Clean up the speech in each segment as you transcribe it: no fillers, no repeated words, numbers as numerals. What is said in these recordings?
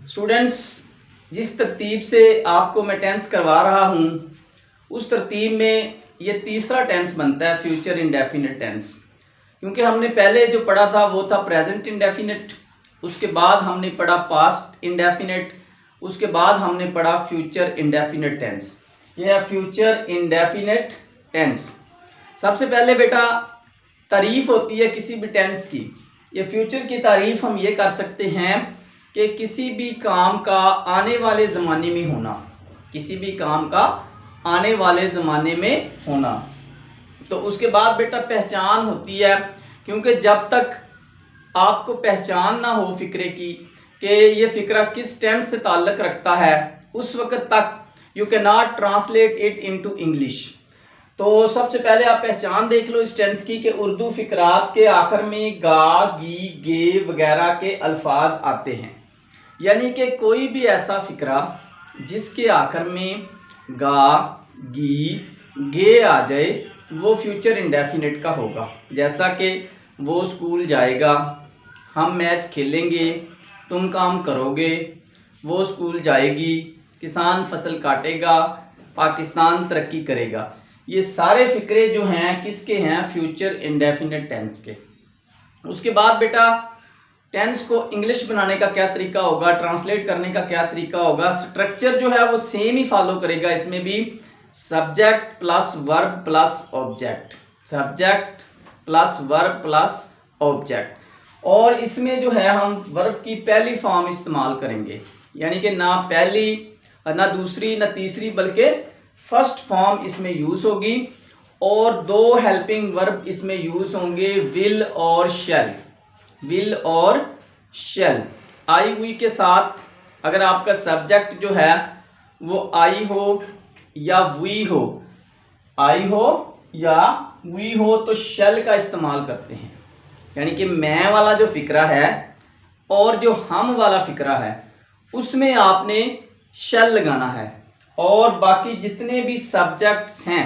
Students, जिस तरतीब से आपको मैं टेंस करवा रहा हूँ उस तरतीब में ये तीसरा टेंस बनता है, फ्यूचर इंडेफिनिट टेंस। क्योंकि हमने पहले जो पढ़ा था वो था प्रेजेंट इंडेफिनिट, उसके बाद हमने पढ़ा पास्ट इंडेफिनिट, उसके बाद हमने पढ़ा फ्यूचर इंडेफिनिट टेंस। ये है फ्यूचर इंडेफिनिट टेंस। सबसे पहले बेटा तारीफ होती है किसी भी टेंस की। ये फ्यूचर की तारीफ हम ये कर सकते हैं कि किसी भी काम का आने वाले ज़माने में होना, किसी भी काम का आने वाले ज़माने में होना। तो उसके बाद बेटा पहचान होती है, क्योंकि जब तक आपको पहचान ना हो फ़िक्रे की कि ये फ़िक्रा किस टेंस से ताल्लुक़ रखता है, उस वक़्त तक you can not translate it into English. तो सबसे पहले आप पहचान देख लो इस टेंस की कि उर्दू फ़िक्रात के आखिर में गा, गी, गे वगैरह के अल्फाज आते हैं। यानी कि कोई भी ऐसा फ़िक्रा जिसके आखिर में गा, गी, गे आ जाए वो फ्यूचर इंडेफिनिट का होगा। जैसा कि वो स्कूल जाएगा, हम मैच खेलेंगे, तुम काम करोगे, वो स्कूल जाएगी, किसान फसल काटेगा, पाकिस्तान तरक्की करेगा। ये सारे फ़िक्रे जो हैं किसके हैं? फ्यूचर इंडेफिनिट टेंस के। उसके बाद बेटा टेंस को इंग्लिश बनाने का क्या तरीका होगा, ट्रांसलेट करने का क्या तरीका होगा। स्ट्रक्चर जो है वो सेम ही फॉलो करेगा। इसमें भी subject plus verb plus object, subject plus verb plus object. और इसमें जो है हम वर्ब की पहली फॉर्म इस्तेमाल करेंगे, यानी कि ना पहली ना दूसरी ना तीसरी बल्कि फर्स्ट फॉर्म इसमें यूज़ होगी। और दो हेल्पिंग वर्ब इसमें यूज़ होंगे, विल और शैल, विल और शैल। आई हुई के साथ अगर आपका सब्जेक्ट जो है वो आई हो या वी हो, आई हो या वी हो तो शैल का इस्तेमाल करते हैं। यानी कि मैं वाला जो फ़िक्रा है और जो हम वाला फ़िक्रा है उसमें आपने शैल लगाना है, और बाकी जितने भी सब्जेक्ट्स हैं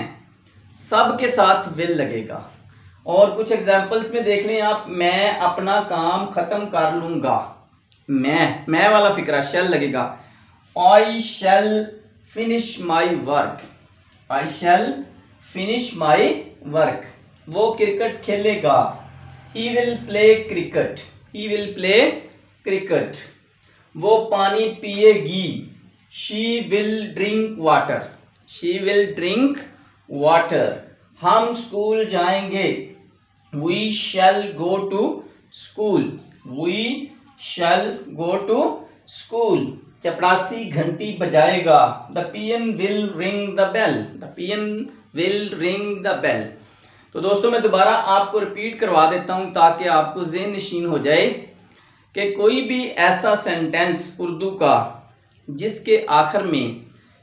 सब के साथ विल लगेगा। और कुछ एग्जांपल्स में देख लें आप, मैं अपना काम ख़त्म कर लूँगा, मैं वाला फ़िक्रा शैल लगेगा। I shall finish my work, I shall finish my work. वो क्रिकेट खेलेगा, he will play cricket, he will play cricket. वो पानी पिएगी, she will drink water, she will drink water. हम स्कूल जाएंगे, we shall go to school, we shall go to school. चपरासी घंटी बजाएगा, the peon will ring the bell, the peon will ring the bell. तो दोस्तों मैं दोबारा आपको रिपीट करवा देता हूं ताकि आपको ज़हन नशीन हो जाए कि कोई भी ऐसा सेंटेंस उर्दू का जिसके आखिर में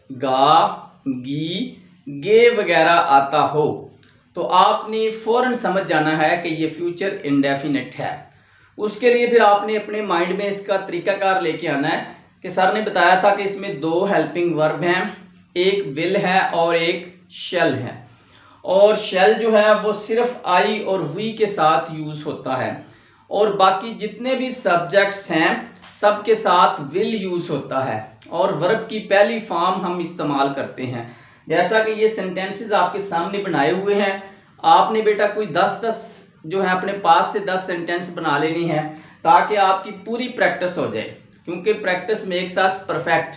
गा, गी, गे वगैरह आता हो तो आपने फ़ौरन समझ जाना है कि ये फ्यूचर इंडेफिनिट है। उसके लिए फिर आपने अपने माइंड में इसका तरीकाकार लेके आना है कि सर ने बताया था कि इसमें दो हेल्पिंग वर्ब हैं, एक विल है और एक शैल है। और शैल जो है वो सिर्फ आई और वी के साथ यूज़ होता है, और बाकी जितने भी सब्जेक्ट्स हैं सब के साथ विल यूज़ होता है, और वर्ब की पहली फॉर्म हम इस्तेमाल करते हैं। जैसा कि ये सेंटेंसेस आपके सामने बनाए हुए हैं, आपने बेटा कोई 10-10 जो है अपने पास से 10 सेंटेंस बना लेनी है ताकि आपकी पूरी प्रैक्टिस हो जाए। क्योंकि प्रैक्टिस मेक्स अस परफेक्ट।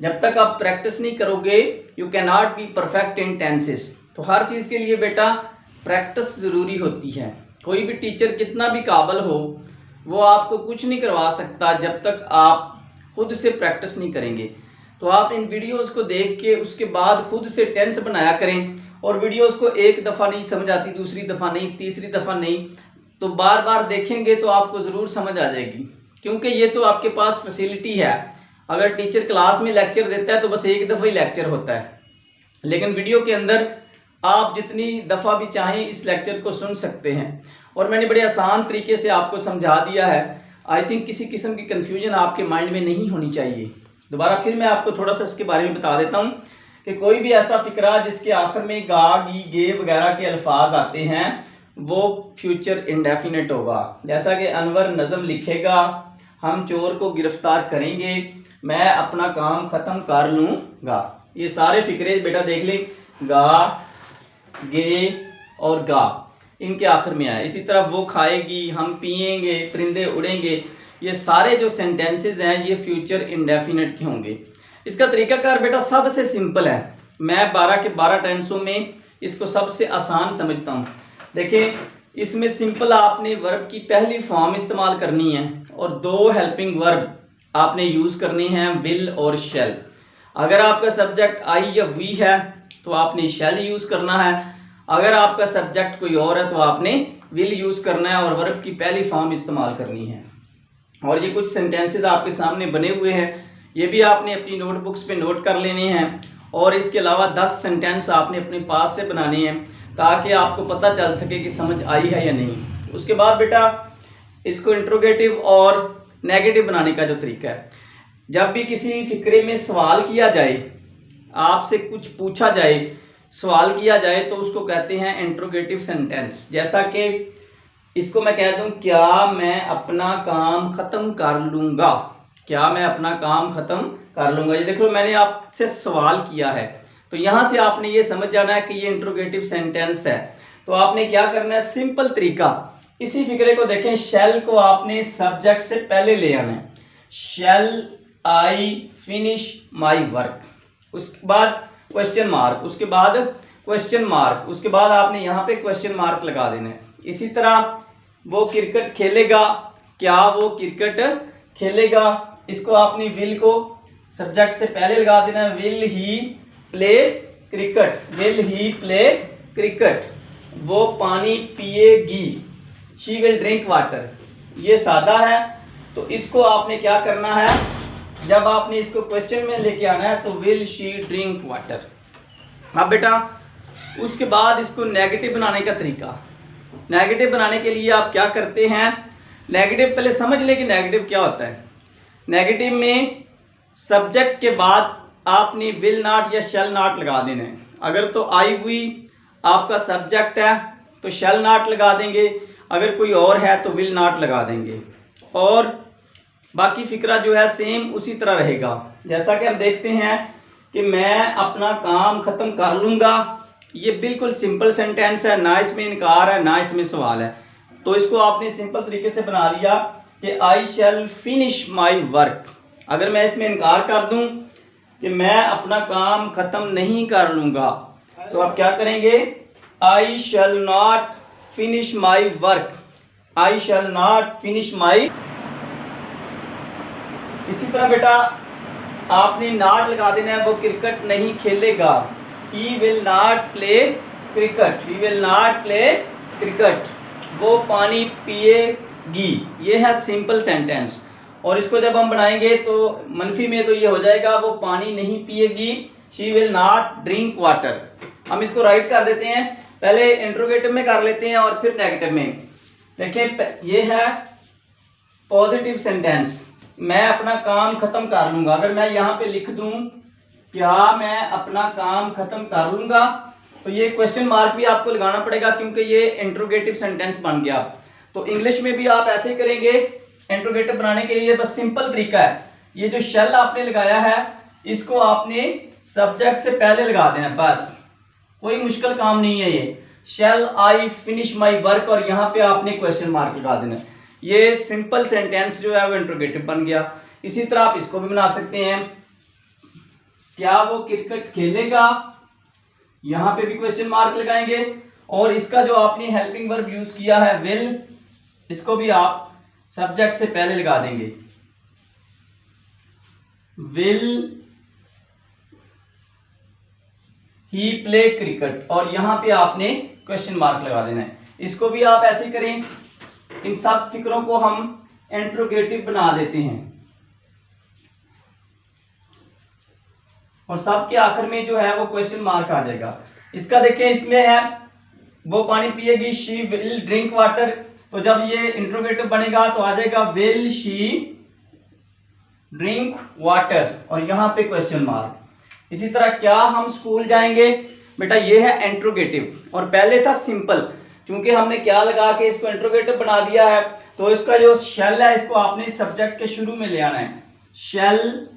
जब तक आप प्रैक्टिस नहीं करोगे you can not be perfect in tenses. तो हर चीज़ के लिए बेटा प्रैक्टिस ज़रूरी होती है। कोई भी टीचर कितना भी काबिल हो वो आपको कुछ नहीं करवा सकता जब तक आप खुद से प्रैक्टिस नहीं करेंगे। तो आप इन वीडियोस को देख के उसके बाद खुद से टेंस बनाया करें, और वीडियोस को एक दफ़ा नहीं समझ आती, दूसरी दफ़ा नहीं, तीसरी दफ़ा नहीं, तो बार बार देखेंगे तो आपको ज़रूर समझ आ जाएगी। क्योंकि ये तो आपके पास फैसिलिटी है। अगर टीचर क्लास में लेक्चर देता है तो बस एक दफ़ा ही लेक्चर होता है, लेकिन वीडियो के अंदर आप जितनी दफ़ा भी चाहें इस लेक्चर को सुन सकते हैं। और मैंने बड़े आसान तरीके से आपको समझा दिया है। आई थिंक किसी किस्म की कन्फ्यूजन आपके माइंड में नहीं होनी चाहिए। दोबारा फिर मैं आपको थोड़ा सा इसके बारे में बता देता हूँ कि कोई भी ऐसा फ़िक्रा जिसके आखिर में गा, गी, गे वगैरह के अल्फाज आते हैं वो फ्यूचर इंडेफिनिट होगा। जैसा कि अनवर नज़म लिखेगा, हम चोर को गिरफ्तार करेंगे, मैं अपना काम ख़त्म कर लूँगा। ये सारे फिक्रे बेटा देख लें, गा, गे और गा इनके आखिर में आए। इसी तरह वो खाएगी, हम पिएंगे, परिंदे उड़ेंगे, ये सारे जो सेंटेंसेस हैं ये फ्यूचर इंडेफिनिट के होंगे। इसका तरीकाकार बेटा सबसे सिंपल है, मैं 12 के 12 टेंसों में इसको सबसे आसान समझता हूँ। देखिए इसमें सिंपल आपने वर्ब की पहली फॉर्म इस्तेमाल करनी है और 2 हेल्पिंग वर्ब आपने यूज़ करनी हैं, विल और शैल। अगर आपका सब्जेक्ट आई या वी है तो आपने शैल यूज़ करना है, अगर आपका सब्जेक्ट कोई और है तो आपने विल यूज़ करना है और वर्ब की पहली फॉर्म इस्तेमाल करनी है। और ये कुछ सेंटेंसेस आपके सामने बने हुए हैं, ये भी आपने अपनी नोटबुक्स पे नोट कर लेने हैं और इसके अलावा 10 सेंटेंस आपने अपने पास से बनाने हैं ताकि आपको पता चल सके कि समझ आई है या नहीं। उसके बाद बेटा इसको इंट्रोगेटिव और नेगेटिव बनाने का जो तरीका है, जब भी किसी फिक्रे में सवाल किया जाए, आपसे कुछ पूछा जाए, सवाल किया जाए तो उसको कहते हैं इंट्रोगेटिव सेंटेंस। जैसा कि इसको मैं कह दूं, क्या मैं अपना काम ख़त्म कर लूँगा, क्या मैं अपना काम ख़त्म कर लूँगा। ये देख लो मैंने आपसे सवाल किया है तो यहाँ से आपने ये समझ जाना है कि ये इंट्रोगेटिव सेंटेंस है। तो आपने क्या करना है, सिंपल तरीका, इसी फिक्रे को देखें, शैल को आपने सब्जेक्ट से पहले ले आना है, शैल आई फिनिश माई वर्क, उसके बाद क्वेश्चन मार्क, उसके बाद क्वेश्चन मार्क, उसके बाद आपने यहाँ पे क्वेश्चन मार्क लगा देना है। इसी तरह वो क्रिकेट खेलेगा, क्या वो क्रिकेट खेलेगा, इसको आपने विल को सब्जेक्ट से पहले लगा देना है, will he play cricket, will he play cricket, वो पानी पिएगी, शी विल ड्रिंक वाटर। ये सादा है तो इसको आपने क्या करना है, जब आपने इसको क्वेश्चन में लेके आना है तो विल शी ड्रिंक वाटर। अब बेटा उसके बाद इसको नेगेटिव बनाने का तरीका, नेगेटिव बनाने के लिए आप क्या करते हैं, नेगेटिव पहले समझ लें कि नेगेटिव क्या होता है। नेगेटिव में सब्जेक्ट के बाद आपने विल नॉट या शैल नॉट लगा देना है। अगर तो आई हुई आपका सब्जेक्ट है तो शैल नॉट लगा देंगे, अगर कोई और है तो विल नॉट लगा देंगे, और बाकी फिक्रा जो है सेम उसी तरह रहेगा। जैसा कि हम देखते हैं कि मैं अपना काम ख़त्म कर लूँगा, ये बिल्कुल सिंपल सेंटेंस है, ना इसमें इनकार है ना इसमें सवाल है। तो इसको आपने सिंपल तरीके से बना लिया कि आई शैल फिनिश माई वर्क। अगर मैं इसमें इनकार कर दूं कि मैं अपना काम ख़त्म नहीं कर लूँगा तो आप क्या करेंगे, I shall not finish my work, I shall not finish my. इसी तरह बेटा आपने नॉट लगा देना है, वो क्रिकेट नहीं खेलेगा, he will not play cricket, he will not play cricket, वो पानी पिएगी। ये है सिंपल सेंटेंस। और इसको जब हम बनाएंगे तो मनफी में तो ये हो जाएगा, वो पानी नहीं पिएगी, she will not drink water. हम इसको राइट कर देते हैं, पहले इंट्रोगेटिव में कर लेते हैं और फिर नेगेटिव में। देखिए ये है पॉजिटिव सेंटेंस, मैं अपना काम ख़त्म कर लूँगा। अगर मैं यहाँ पे लिख दूँ क्या मैं अपना काम ख़त्म कर लूँगा, तो ये क्वेश्चन मार्क भी आपको लगाना पड़ेगा क्योंकि ये इंट्रोगेटिव सेंटेंस बन गया। तो इंग्लिश में भी आप ऐसे ही करेंगे, इंट्रोगेटिव बनाने के लिए बस सिंपल तरीका है, ये जो शैल आपने लगाया है इसको आपने सब्जेक्ट से पहले लगा देना, बस कोई मुश्किल काम नहीं है। ये शैल आई फिनिश माई वर्क और यहाँ पे आपने क्वेश्चन मार्क लगा देना, ये सिंपल सेंटेंस जो है वो इंट्रोगेटिव बन गया। इसी तरह आप इसको भी बना सकते हैं, क्या वो क्रिकेट खेलेगा, यहाँ पे भी क्वेश्चन मार्क लगाएंगे, और इसका जो आपने हेल्पिंग वर्ब यूज किया है विल, इसको भी आप सब्जेक्ट से पहले लगा देंगे, विल ही प्ले क्रिकेट, और यहां पे आपने क्वेश्चन मार्क लगा देना है। इसको भी आप ऐसे करें, इन सब फिक्रों को हम इंट्रोगेटिव बना देते हैं और सब के आखिर में जो है वो क्वेश्चन मार्क आ जाएगा। इसका देखें, इसमें है वो पानी पिएगी, शी विल ड्रिंक वाटर, तो जब ये इंट्रोगेटिव बनेगा तो आ जाएगा विल शी ड्रिंक वाटर और यहाँ पे क्वेश्चन मार्क। इसी तरह क्या हम स्कूल जाएंगे, बेटा ये है इंट्रोगेटिव और पहले था सिंपल। चूंकि हमने क्या लगा के इसको इंट्रोगेटिव बना दिया है, तो इसका जो शेल है इसको आपने सब्जेक्ट के शुरू में ले आना है। Shall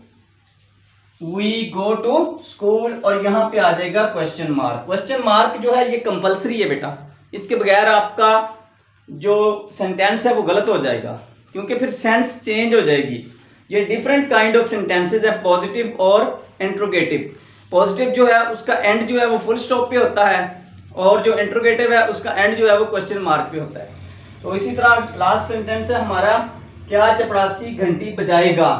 we go to school, और यहाँ पे आ जाएगा क्वेश्चन मार्क। क्वेश्चन मार्क जो है ये कंपलसरी है बेटा, इसके बगैर आपका जो सेंटेंस है वो गलत हो जाएगा, क्योंकि फिर सेंस चेंज हो जाएगी। ये डिफरेंट काइंड ऑफ सेंटेंसेस है, पॉजिटिव और इंट्रोगेटिव। पॉजिटिव जो है उसका एंड जो है वो फुल स्टॉप पे होता है, और जो इंट्रोगेटिव है उसका एंड जो है वो क्वेश्चन मार्क पे होता है। तो इसी तरह लास्ट सेंटेंस है हमारा, क्या चपरासी घंटी बजाएगा।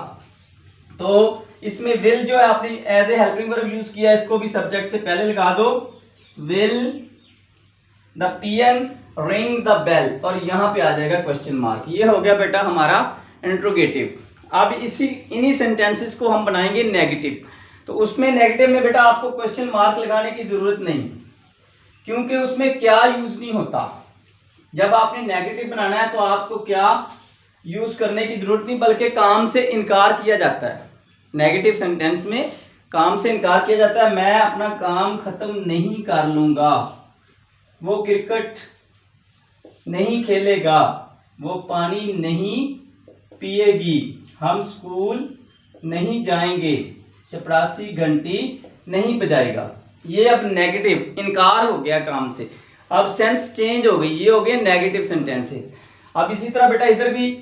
तो इसमें विल जो है आपने as a helping verb use किया, इसको भी सब्जेक्ट से पहले लगा दो। Will the peon ring the bell, और यहाँ पे आ जाएगा क्वेश्चन मार्क। ये हो गया बेटा हमारा इंट्रोगेटिव। अब इन्हीं सेंटेंसेस को हम बनाएंगे नेगेटिव। तो उसमें नेगेटिव में बेटा आपको क्वेश्चन मार्क लगाने की जरूरत नहीं, क्योंकि उसमें क्या यूज नहीं होता। जब आपने नेगेटिव बनाना है तो आपको क्या यूज करने की जरूरत नहीं, बल्कि काम से इनकार किया जाता है। नेगेटिव सेंटेंस में काम से इनकार किया जाता है। मैं अपना काम खत्म नहीं कर लूंगा, वो क्रिकेट नहीं खेलेगा, वो पानी नहीं पिएगी, हम स्कूल नहीं जाएंगे, चपरासी घंटी नहीं बजाएगा। ये अब नेगेटिव इनकार हो गया काम से, अब सेंस चेंज हो गई, ये हो गया नेगेटिव सेंटेंस है। अब इसी तरह बेटा इधर भी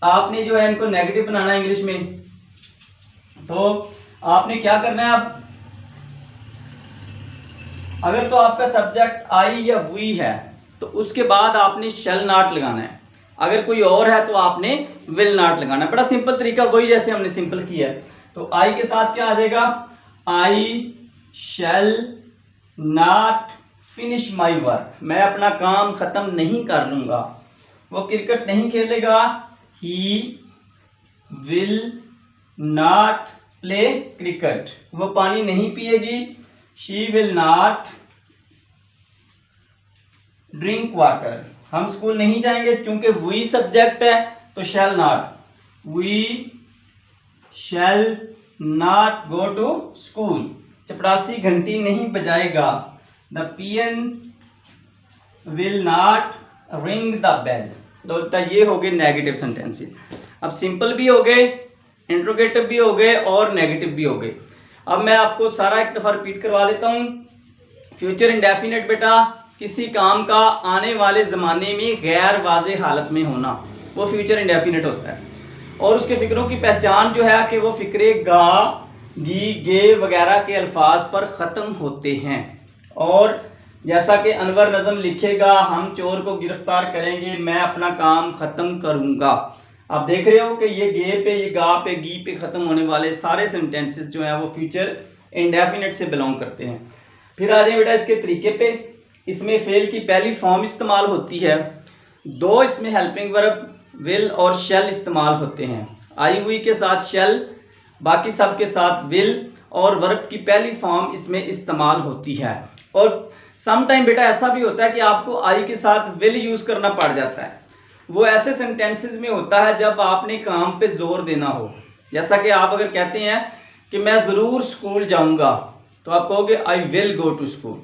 आपने जो है इनको नेगेटिव बनाना है इंग्लिश में। तो आपने क्या करना है, अब अगर तो आपका सब्जेक्ट आई या वी है तो उसके बाद आपने शैल नॉट लगाना है। अगर कोई और है तो आपने विल नॉट लगाना है। बड़ा सिंपल तरीका, वही जैसे हमने सिंपल किया है। तो आई के साथ क्या आ जाएगा, I shall not finish my work, मैं अपना काम खत्म नहीं कर लूंगा। वो क्रिकेट नहीं खेलेगा, he will not play cricket. वो पानी नहीं पिएगी, she will not drink water. हम स्कूल नहीं जाएंगे, चूंकि वी सब्जेक्ट है तो shall not, we shall not go to school. चपरासी घंटी नहीं बजाएगा, the peon will not ring the bell. तो ये हो गए नेगेटिव सेंटेंसेस। अब सिंपल भी हो गए, इंट्रोगेटिव भी हो गए और नेगेटिव भी हो गए। अब मैं आपको सारा एक दफ़ा रिपीट करवा देता हूँ। फ्यूचर इंडेफिनिट बेटा किसी काम का आने वाले ज़माने में गैर वाज़े हालत में होना, वो फ्यूचर इंडेफिनिट होता है। और उसके फ़िक्रों की पहचान जो है कि वो फ़िक्रे गा, गी, गे वगैरह के अल्फाज पर ख़त्म होते हैं। और जैसा कि अनवर नज़म लिखेगा, हम चोर को गिरफ्तार करेंगे, मैं अपना काम ख़त्म करूँगा। आप देख रहे हो कि ये गे पे, ये गा पे, गी पे ख़त्म होने वाले सारे सेंटेंसेस जो हैं वो फ्यूचर इंडेफिनिट से बिलोंग करते हैं। फिर आ जाए बेटा इसके तरीके पे। इसमें फेल की पहली फॉर्म इस्तेमाल होती है, दो इसमें हेल्पिंग वर्ब विल और शेल इस्तेमाल होते हैं। आई हुई के साथ शेल, बाकी सब के साथ विल, और वर्ब की पहली फॉर्म इसमें इस्तेमाल होती है। और सम टाइम बेटा ऐसा भी होता है कि आपको आई के साथ विल यूज़ करना पड़ जाता है। वो ऐसे सेंटेंसेस में होता है जब आपने काम पे जोर देना हो। जैसा कि आप अगर कहते हैं कि मैं ज़रूर स्कूल जाऊंगा, तो आप कहोगे I will go to school.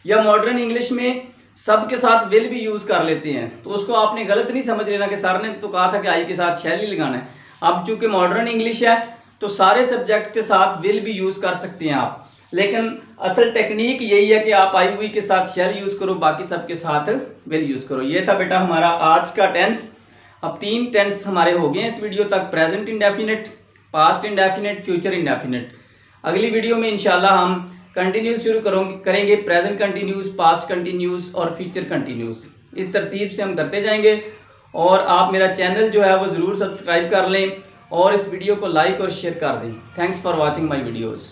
या मॉडर्न इंग्लिश में सब के साथ विल भी यूज़ कर लेते हैं, तो उसको आपने गलत नहीं समझ लेना कि सर ने तो कहा था कि आई के साथ शैल ही लगाना है। अब चूंकि मॉडर्न इंग्लिश है तो सारे सब्जेक्ट के साथ विल भी यूज़ कर सकते हैं आप, लेकिन असल टेक्निक यही है कि आप आई हुई के साथ शैल यूज़ करो, बाकी सब के साथ विल यूज़ करो। ये था बेटा हमारा आज का टेंस। अब 3 टेंस हमारे हो गए इस वीडियो तक, present indefinite, past indefinite, future indefinite. अगली वीडियो में इंशाल्लाह हम कंटिन्यूस शुरू करेंगे, प्रेजेंट कंटिन्यूस, पास्ट कंटिन्यूस और फ्यूचर कंटिन्यूस। इस तरतीब से हम करते जाएंगे। और आप मेरा चैनल जो है वो ज़रूर सब्सक्राइब कर लें और इस वीडियो को लाइक और शेयर कर दें। Thanks for watching my videos.